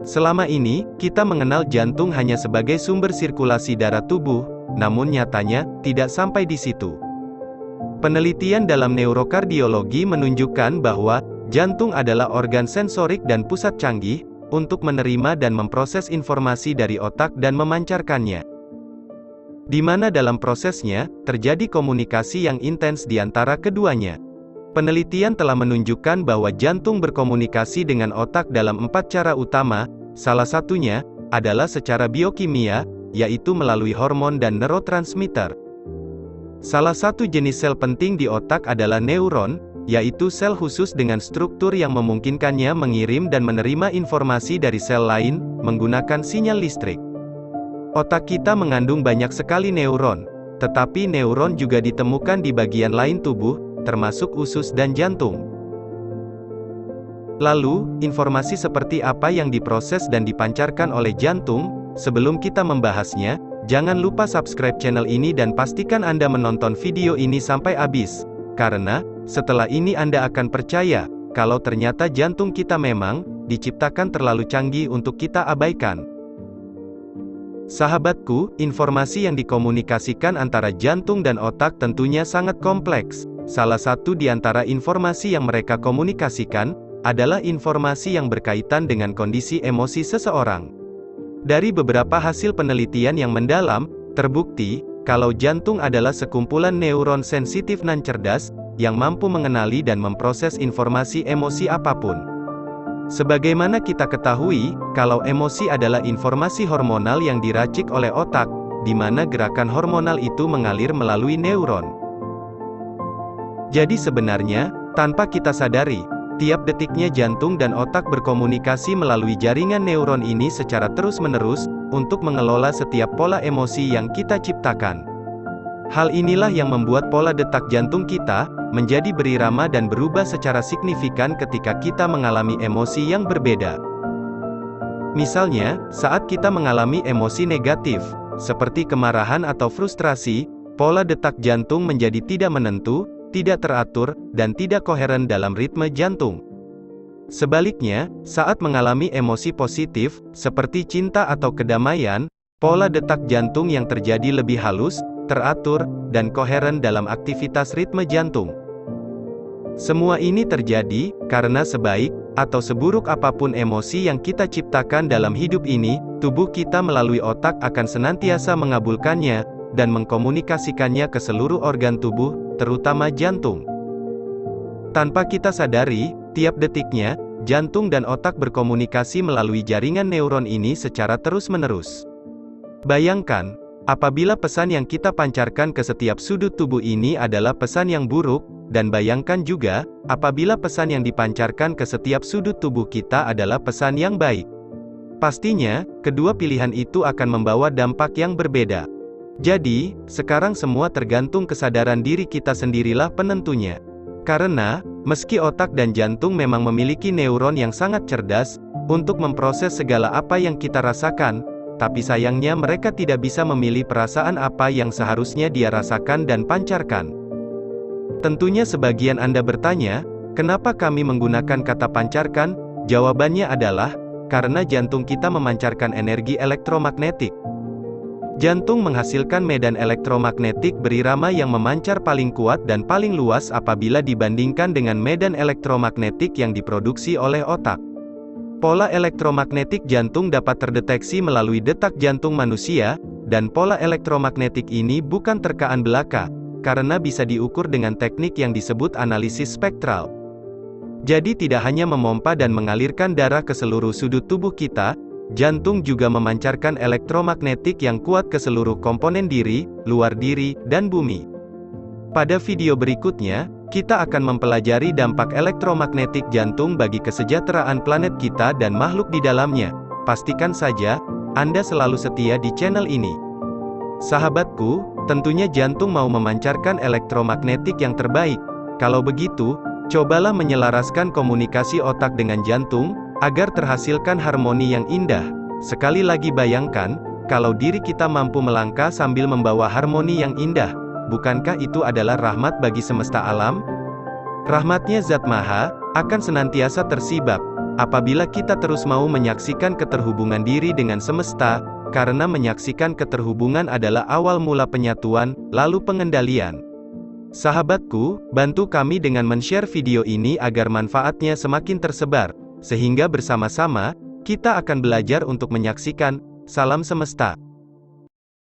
Selama ini, kita mengenal jantung hanya sebagai sumber sirkulasi darah tubuh, namun nyatanya, tidak sampai di situ. Penelitian dalam neurokardiologi menunjukkan bahwa, jantung adalah organ sensorik dan pusat canggih, untuk menerima dan memproses informasi dari otak dan memancarkannya. Di mana dalam prosesnya, terjadi komunikasi yang intens di antara keduanya. Penelitian telah menunjukkan bahwa jantung berkomunikasi dengan otak dalam 4 cara utama, salah satunya, adalah secara biokimia, yaitu melalui hormon dan neurotransmitter. Salah satu jenis sel penting di otak adalah neuron, yaitu sel khusus dengan struktur yang memungkinkannya mengirim dan menerima informasi dari sel lain, menggunakan sinyal listrik. Otak kita mengandung banyak sekali neuron, tetapi neuron juga ditemukan di bagian lain tubuh, termasuk usus dan jantung. Lalu, informasi seperti apa yang diproses dan dipancarkan oleh jantung? Sebelum kita membahasnya, jangan lupa subscribe channel ini dan pastikan Anda menonton video ini sampai habis. Karena, setelah ini Anda akan percaya, kalau ternyata jantung kita memang diciptakan terlalu canggih untuk kita abaikan. Sahabatku, informasi yang dikomunikasikan antara jantung dan otak tentunya sangat kompleks. Salah satu di antara informasi yang mereka komunikasikan, adalah informasi yang berkaitan dengan kondisi emosi seseorang. Dari beberapa hasil penelitian yang mendalam, terbukti, kalau jantung adalah sekumpulan neuron sensitif nan cerdas, yang mampu mengenali dan memproses informasi emosi apapun. Sebagaimana kita ketahui, kalau emosi adalah informasi hormonal yang diracik oleh otak, di mana gerakan hormonal itu mengalir melalui neuron. Jadi sebenarnya, tanpa kita sadari, tiap detiknya jantung dan otak berkomunikasi melalui jaringan neuron ini secara terus-menerus, untuk mengelola setiap pola emosi yang kita ciptakan. Hal inilah yang membuat pola detak jantung kita, menjadi berirama dan berubah secara signifikan ketika kita mengalami emosi yang berbeda. Misalnya, saat kita mengalami emosi negatif, seperti kemarahan atau frustrasi, pola detak jantung menjadi tidak menentu, tidak teratur, dan tidak koheren dalam ritme jantung. Sebaliknya, saat mengalami emosi positif, seperti cinta atau kedamaian, pola detak jantung yang terjadi lebih halus, teratur, dan koheren dalam aktivitas ritme jantung. Semua ini terjadi, karena sebaik, atau seburuk apapun emosi yang kita ciptakan dalam hidup ini, tubuh kita melalui otak akan senantiasa mengabulkannya, dan mengkomunikasikannya ke seluruh organ tubuh, terutama jantung. Tanpa kita sadari, tiap detiknya, jantung dan otak berkomunikasi melalui jaringan neuron ini secara terus-menerus. Bayangkan, apabila pesan yang kita pancarkan ke setiap sudut tubuh ini adalah pesan yang buruk, dan bayangkan juga, apabila pesan yang dipancarkan ke setiap sudut tubuh kita adalah pesan yang baik. Pastinya, kedua pilihan itu akan membawa dampak yang berbeda. Jadi, sekarang semua tergantung kesadaran diri kita sendirilah penentunya. Karena, meski otak dan jantung memang memiliki neuron yang sangat cerdas, untuk memproses segala apa yang kita rasakan, tapi sayangnya mereka tidak bisa memilih perasaan apa yang seharusnya dia rasakan dan pancarkan. Tentunya sebagian Anda bertanya, kenapa kami menggunakan kata pancarkan? Jawabannya adalah, karena jantung kita memancarkan energi elektromagnetik. Jantung menghasilkan medan elektromagnetik berirama yang memancar paling kuat dan paling luas apabila dibandingkan dengan medan elektromagnetik yang diproduksi oleh otak. Pola elektromagnetik jantung dapat terdeteksi melalui detak jantung manusia, dan pola elektromagnetik ini bukan terkaan belaka, karena bisa diukur dengan teknik yang disebut analisis spektral. Jadi tidak hanya memompa dan mengalirkan darah ke seluruh sudut tubuh kita, jantung juga memancarkan elektromagnetik yang kuat ke seluruh komponen diri, luar diri, dan bumi. Pada video berikutnya, kita akan mempelajari dampak elektromagnetik jantung bagi kesejahteraan planet kita dan makhluk di dalamnya. Pastikan saja, Anda selalu setia di channel ini. Sahabatku, tentunya jantung mau memancarkan elektromagnetik yang terbaik. Kalau begitu, cobalah menyelaraskan komunikasi otak dengan jantung, agar terhasilkan harmoni yang indah. Sekali lagi bayangkan, kalau diri kita mampu melangkah sambil membawa harmoni yang indah, bukankah itu adalah rahmat bagi semesta alam? Rahmatnya Zat Maha, akan senantiasa tersibak apabila kita terus mau menyaksikan keterhubungan diri dengan semesta, karena menyaksikan keterhubungan adalah awal mula penyatuan, lalu pengendalian. Sahabatku, bantu kami dengan men-share video ini agar manfaatnya semakin tersebar, sehingga bersama-sama, kita akan belajar untuk menyaksikan. Salam semesta.